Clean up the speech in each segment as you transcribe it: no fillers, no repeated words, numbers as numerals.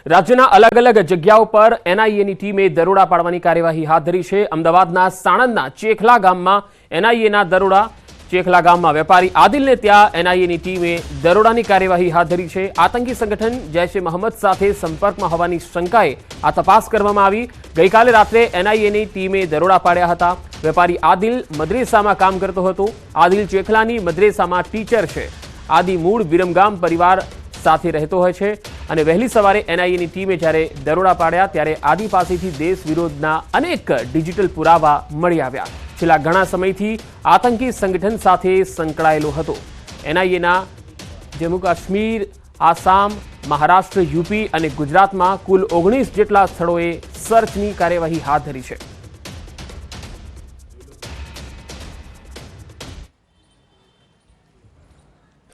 રાજ્યના અલગ અલગ જગ્યાઓ પર એનઆઈએની ટીમે દરોડા પાડવાની કાર્યવાહી હાથ ધરી છે। અમદાવાદના સાણંદના ચેખલા ગામમાં એનઆઈએના દરોડા। ચેખલા ગામમાં વેપારી આદિલને ત્યાં એનઆઈએની ટીમે દરોડાની કાર્યવાહી હાથ ધરી છે। આતંકી સંગઠન જૈશ એ મોહમ્મદ સાથે સંપર્કમાં હોવાની શંકાએ આ તપાસ કરવામાં આવી। ગઈકાલે રાત્રે એનઆઈએની ટીમે દરોડા પાડ્યા હતા। વેપારી આદિલ મદ્રેસામાં કામ કરતો હતો। આદિલ ચેખલાની મદ્રેસામાં ટીચર છે। આદિ મૂળ વિરમગામ પરિવાર સાથે રહેતો હોય છે અને વહેલી સવારે એનઆઈએની ટીમે જ્યારે દરોડા પાડ્યા ત્યારે આદિ પાસેથી દેશ વિરોધના અનેક ડિજિટલ પુરાવા મળી આવ્યા। છેલ્લા ઘણા સમયથી આતંકી સંગઠન સાથે સંકળાયેલો હતો। એનઆઈએના જમ્મુ કાશ્મીર, આસામ, મહારાષ્ટ્ર, યુપી અને ગુજરાતમાં કુલ 19 જેટલા સ્થળોએ સર્ચની કાર્યવાહી હાથ ધરી છે।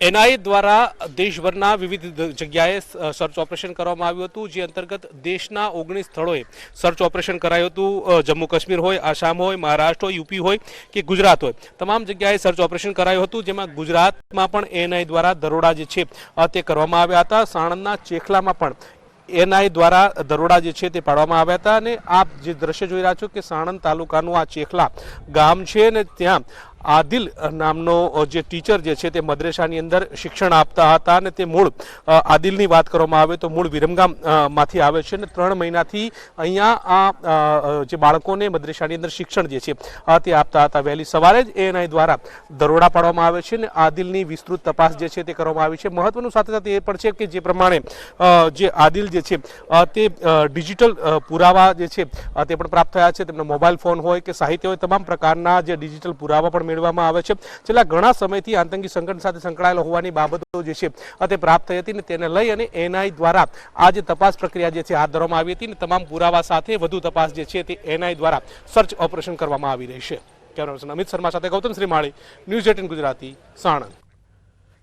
एनआईए द्वारा देशभરના વિવિધ જગ્યાએ સર્ચ ઓપરેશન કરવામાં આવ્યું હતું, જે અંતર્ગત દેશના 19 સ્થળોએ સર્ચ ઓપરેશન કરાયું હતું। જમ્મુ કાશ્મીર હોય, આસામ હોય, મહારાષ્ટ્ર હોય, યુપી હોય કે ગુજરાત હોય, તમામ જગ્યાએ સર્ચ ઓપરેશન કરાયું હતું, જેમાં ગુજરાતમાં પણ એનઆઈ દ્વારા દરોડા જે છે તે કરવામાં આવ્યા હતા। સાણંદના ચેખલામાં પણ એનઆઈ દ્વારા દરોડા જે છે તે પાડવામાં આવ્યા હતા અને આપ જે દ્રશ્ય જોઈ રહ્યા છો કે સાણંદ તાલુકાનું આ ચેખલા ગામ છે અને ત્યાં આદિલ નામનો જે ટીચર જે છે તે મદ્રેસાની અંદર શિક્ષણ આપતા હતા અને તે મૂળ આદિલની વાત કરવામાં આવે તો મૂળ વિરમગામ માંથી આવે છે અને 3 મહિનાથી અહીંયા આ જે બાળકોને મદ્રેસાની અંદર શિક્ષણ જે છે તે આપતા હતા। વહેલી સવારે જ એનઆઈ દ્વારા દરોડા પાડવામાં આવે છે અને આદિલની વિસ્તૃત તપાસ જે છે તે કરવામાં આવી છે। મહત્વનું સાથે સાથે એ પણ છે કે જે પ્રમાણે જે આદિલ જે છે તે ડિજિટલ પુરાવા જે છે તે પણ પ્રાપ્ત થયા છે। તેમનો મોબાઈલ ફોન હોય કે સાહિત્ય હોય, તમામ પ્રકારના જે ડિજિટલ પુરાવા પણ મેળવવામાં આવે છે। છેલ્લા ઘણા સમયથી આતંકી સંગઠન સાથે સંકળાયેલા હોવાની બાબતો જે છે તે પ્રાપ્ત થઈ હતી અને તેને લઈ અને એનઆઈ દ્વારા આ જે તપાસ પ્રક્રિયા જે છે હાથ ધરવામાં આવી હતી અને તમામ પુરાવા સાથે વધુ તપાસ જે છે તે એનઆઈ દ્વારા સર્ચ ઓપરેશન કરવામાં આવી રહી છે। કેમેરામેન અમિત શર્મા સાથે ગૌતમ શ્રીમાળી, ન્યૂઝ 18 ગુજરાતી, સાણંદ।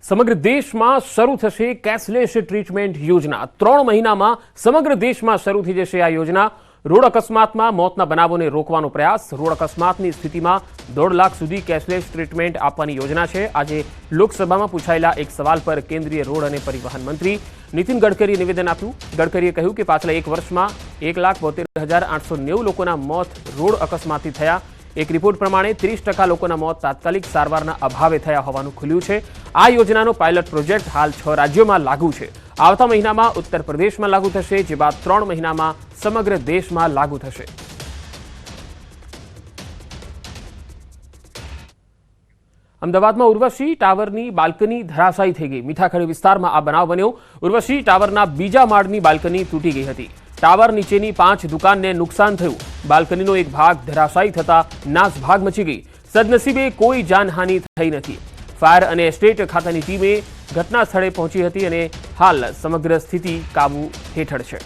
સમગ્ર દેશમાં શરૂ થશે કેશલેસ ટ્રીટમેન્ટ યોજના। 3 મહિનામાં સમગ્ર દેશમાં શરૂ થઈ જશે આ યોજના। રોડ અકસ્માતમાં મોતના બનાવોને રોકવાનો પ્રયાસ। રોડ અકસ્માતની સ્થિતિમાં 1.5 લાખ સુધી કેશલેસ ટ્રીટમેન્ટ આપવાની યોજના છે। આજે લોકસભામાં પૂછાયેલા એક સવાલ પર કેન્દ્રીય રોડ અને પરિવહન મંત્રી નીતિન ગડકરીએ નિવેદન આપ્યું। ગડકરીએ કહ્યું કે પાછલા એક વર્ષમાં 1,72,890 લોકોના મોત રોડ અકસ્માતથી થયા। એક રિપોર્ટ પ્રમાણે 30% લોકોના મોત તાત્કાલિક સારવારના અભાવે થયા હોવાનું ખુલ્યું છે। આ યોજનાનો પાયલટ પ્રોજેક્ટ હાલ 6 રાજ્યોમાં લાગુ છે। આવતા મહિનામાં ઉત્તર પ્રદેશમાં લાગુ થશે, જે બાદ 3 મહિનામાં સમગ્ર દેશમાં લાગુ થશે। અમદાવાદમાં ઉર્વશી ટાવરની બાલ્કની ધરાશાયી થઈ ગઈ। મીઠાખડી વિસ્તારમાં આ બનાવ બન્યો। ઉર્વશી ટાવરના બીજા માળની બાલ્કની તૂટી ગઈ હતી। ટાવર નીચેની 5 દુકાનને નુકસાન થયું। બાલ્કનીનો એક ભાગ ધરાશાયી થતા નાસભાગ મચી ગઈ। સદનસીબે કોઈ જાનહાનિ થઈ નથી। ફાયર અને એસ્ટેટ ખાતાની ટીમે ઘટના સ્થળે પહોંચી હતી અને હાલ સમગ્ર સ્થિતિ કાબુ હેઠળ છે।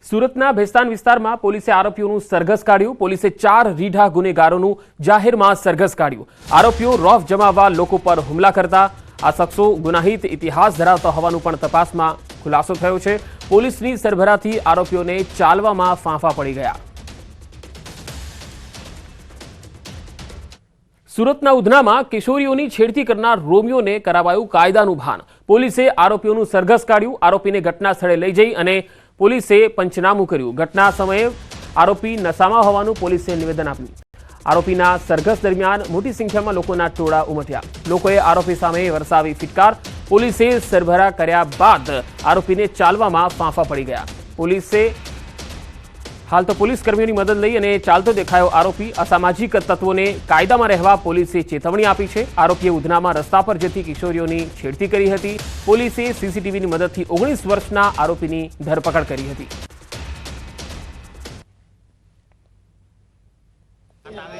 સુરતના ભેસ્તાન વિસ્તારમાં પોલીસે આરોપીઓનું સરઘસ કાઢ્યું। પોલીસે 4 રીઢા ગુનેગારોનું જાહેરમાં સરઘસ કાઢ્યું। આરોપીઓ રોફ જમાવવા લોકો પર હુમલા કરતા। આ શખ્સો ગુનાહિત ઇતિહાસ ધરાવતા હોવાનું પણ તપાસમાં ખુલાસો થયો છે। પોલીસની સરભરાથી આરોપીઓને ચાલવામાં ફાંફા પડી ગયા। સુરતના ઉધનામાં કિશોરીઓની છેડતી કરનાર રોમિયોને કરાવાયું કાયદાનું ભાન। પોલીસે આરોપીઓનું સરઘસ કાઢ્યું। આરોપીને ઘટના સ્થળે લઈ જઈ અને પોલીસે પંચનામું કર્યું। ઘટના સમયે આરોપી નશામાં હોવાનું પોલીસે નિવેદન આપ્યું। આરોપીના સરઘસ દરમિયાન મોટી સંખ્યામાં લોકોના ટોળા ઉમટ્યા। લોકોએ આરોપી સામે વરસાવી ફિટકાર। પોલીસે સરભરા કર્યા બાદ આરોપીને ચાલવામાં ફાંફા પડી ગયા। પોલીસે હાલ તો પોલીસ કર્મીઓની મદદ લઈ અને ચાલતો દેખાયો આરોપી। અસામાજિક તત્વોને કાયદામાં રહેવા પોલીસે ચેતવણી આપી છે। આરોપીએ ઉધનામાં રસ્તા પર જતી કિશોરીઓની છેડતી કરી હતી। પોલીસે સીસીટીવીની મદદથી 19 વર્ષના આરોપીની ધરપકડ કરી હતી।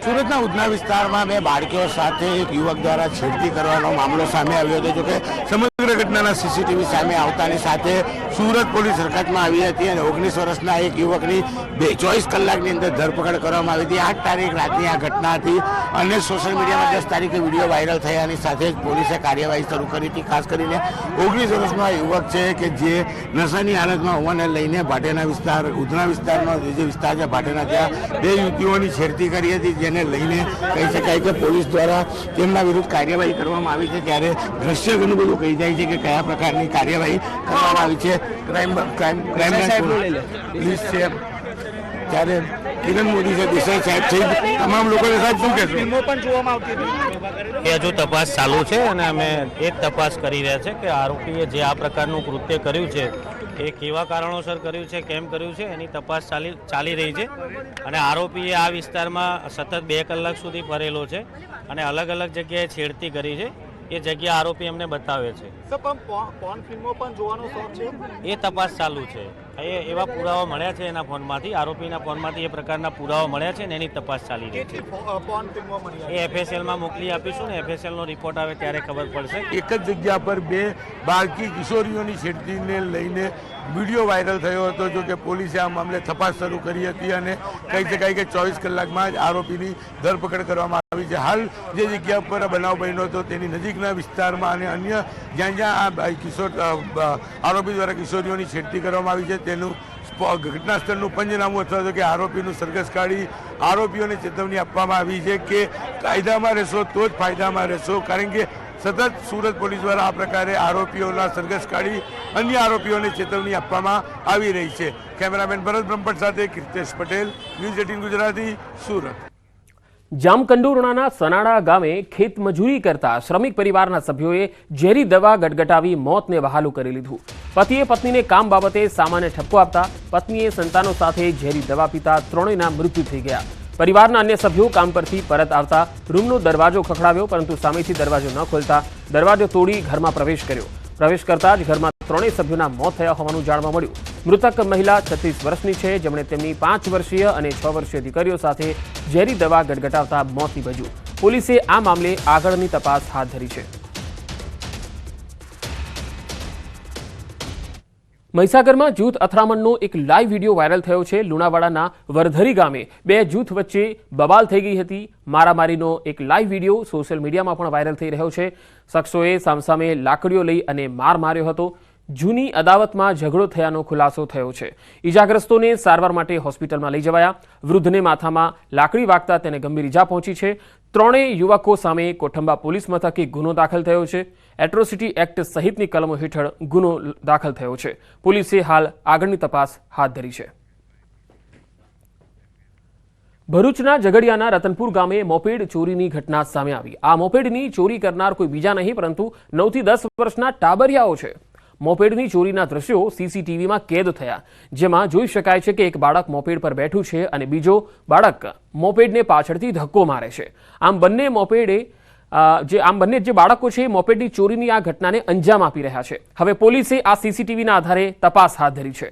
સુરતના ઉધના વિસ્તારમાં 2 બાળકીઓ સાથે એક યુવક દ્વારા છેડતી કરવાનો મામલો સામે આવ્યો હતો। જોકે સમગ્ર ઘટનાના સીસીટીવી સામે આવતાની સાથે સુરત પોલીસ હરકતમાં આવી હતી અને 19 વર્ષના એક યુવકની 24 કલાકની અંદર ધરપકડ કરવામાં આવી હતી। 8 તારીખ રાતની આ ઘટના હતી અને સોશિયલ મીડિયામાં 10 તારીખે વિડીયો વાયરલ થયાની સાથે જ પોલીસે કાર્યવાહી શરૂ કરી હતી। ખાસ કરીને 19 વર્ષનો આ યુવક છે કે જે નશાની હાલતમાં હોવાને લઈને ભાટેના વિસ્તાર, ઉધના વિસ્તારનો જે વિસ્તાર છે ભાટેના, ત્યાં 2 યુવતીઓની છેડતી કરી હતી, જેને લઈને કહી શકાય કે પોલીસ દ્વારા તેમના વિરુદ્ધ કાર્યવાહી કરવામાં આવી છે, ત્યારે દ્રશ્ય ઘણું બધું કહી જાય છે કે કયા પ્રકારની કાર્યવાહી કરવામાં આવી છે. ક્રાઇમ પોલીસ છે, ત્યારે કિરણ મોદી છે, દેસાઈ સાહેબ છે, તમામ લોકોને સાહેબ શું કહેશો? એ હજુ તપાસ ચાલુ છે અને અમે એ જ તપાસ કરી રહ્યા છે કે આરોપીએ જે આ પ્રકારનું કૃત્ય કર્યું છે એ કેવા કારણોસર કર્યું છે, કેમ કર્યું છે, એની તપાસ ચાલી રહી છે. અને આરોપીએ આ વિસ્તારમાં સતત 2 કલાક સુધી ફરેલો છે અને અલગ અલગ જગ્યાએ છેડતી કરી છે. એ જગ્યા આરોપી અમને બતાવે છે. એ તપાસ ચાલુ છે. એવા પુરાવા મળ્યા છે એના ફોનમાંથી, આરોપીના ફોનમાંથી એ પ્રકારના પુરાવા મળ્યા છે ને એની તપાસ ચાલી રહી છે. એ FSLમાં મોકલી આપીશું ને FSLનો રિપોર્ટ આવે ત્યારે ખબર પડશે. એક જ જગ્યા પર 2 બાળકી કિશોરીઓની છેડતીને લઈને વિડીયો વાયરલ થયો હતો. જો કે પોલીસે આ મામલે તપાસ શરૂ કરી હતી અને કહી શકાય કે 24 કલાકમાં જ આરોપીની ધરપકડ કરવામાં આવી છે. હાલ જે જગ્યા પર બનાવ બન્યો હતો તેની નજીકના વિસ્તારમાં અને અન્ય જ્યાં આરોપી દ્વારા કિશોરીઓની છેડતી કરવામાં આવી છે તેનું ઘટના સ્થળનું પંચનામું અથવા તો કે આરોપીનું સરઘસ કાઢી આરોપીઓને ચેતવણી આપવામાં આવી છે કે કાયદામાં રહેશો તો જ ફાયદામાં રહેશો, કારણ કે સતત સુરત પોલીસ દ્વારા આ પ્રકારે આરોપીઓના સરઘસ કાઢી અન્ય આરોપીઓને ચેતવણી આપવામાં આવી રહી છે. કેમેરામેન ભરત બ્રહ્મભટ્ટ સાથે કીર્તેશ પટેલ, ન્યૂઝ 18 ગુજરાતી, સુરત. જામકંડોરણાના સનાડા ગામે ખેત મજૂરી કરતા શ્રમિક પરિવારના સભ્યોએ ઝેરી દવા ગટગટાવી મોતને વહાલું કરી લીધું. પતિએ પત્નીને કામ બાબતે સામાન્ય ઠપકો આપતા પત્નીએ સંતાનો સાથે ઝેરી દવા પીતા ત્રણેયના મૃત્યુ થઈ ગયા. પરિવારના અન્ય સભ્યો કામ પરથી પરત આવતા રૂમનો દરવાજો ખખડાવ્યો, પરંતુ સામેથી દરવાજો ન ખોલતા દરવાજો તોડી ઘરમાં પ્રવેશ કર્યો. પ્રવેશ કરતા જ ઘરમાં ત્રણેય સભ્યોના મોત થયા હોવાનું જાણવા મળ્યું. મૃતક મહિલા 36 વર્ષની છે, જેમણે તેમની 5 વર્ષીય અને 6 વર્ષીય દીકરીઓ સાથે ઝેરી દવા ગટગટાવતા મોત નીપજ્યું. પોલીસે આ મામલે આગળની તપાસ હાથ ધરી છે. મહીસાગરમાં જૂથ અથડામણનો એક લાઈવ વિડીયો વાયરલ થયો છે. લુણાવાડાના વરધરી ગામે 2 જૂથ વચ્ચે બબાલ થઈ ગઈ હતી. મારામારીનો એક લાઈવ વિડીયો સોશિયલ મીડિયામાં પણ વાયરલ થઈ રહ્યો છે. શખ્સોએ સામસામે લાકડીઓ લઈ અને માર માર્યો હતો. જૂની અદાવતમાં ઝઘડો થયાનો ખુલાસો થયો છે. ઈજાગ્રસ્તોને સારવાર માટે હોસ્પિટલમાં લઈ જવાયા. વૃદ્ધને માથામાં લાકડી વાગતા તેને ગંભીર ઈજા પહોંચી છે. ત્રણેય યુવકો સામે કોઠંબા પોલીસ મથકે ગુનો દાખલ થયો છે. એટ્રોસિટી એક્ટ સહિતની કલમો હેઠળ ગુનો દાખલ થયો છે. પોલીસે હાલ આગળની તપાસ હાથ ધરી છે. ભરૂચના ઝઘડિયાના રતનપુર ગામે મોપેડ ચોરીની ઘટના સામે આવી. આ મોપેડની ચોરી કરનાર કોઈ બીજા નહીં પરંતુ 9 થી 10 વર્ષના ટાબરિયાઓ છે. મોપેડની ચોરીના દ્રશ્યો CCTVમાં કેદ થયા, જેમાં જોઈ શકાય છે કે એક બાળક મોપેડ પર બેઠું છે અને બીજો બાળક મોપેડને પાછળથી ધક્કો મારે છે. આમ બંને જે બાળકો છે મોપેડની ચોરીની આ ઘટનાને અંજામ આપી રહ્યા છે. હવે પોલીસે આ CCTVના આધારે તપાસ હાથ ધરી છે.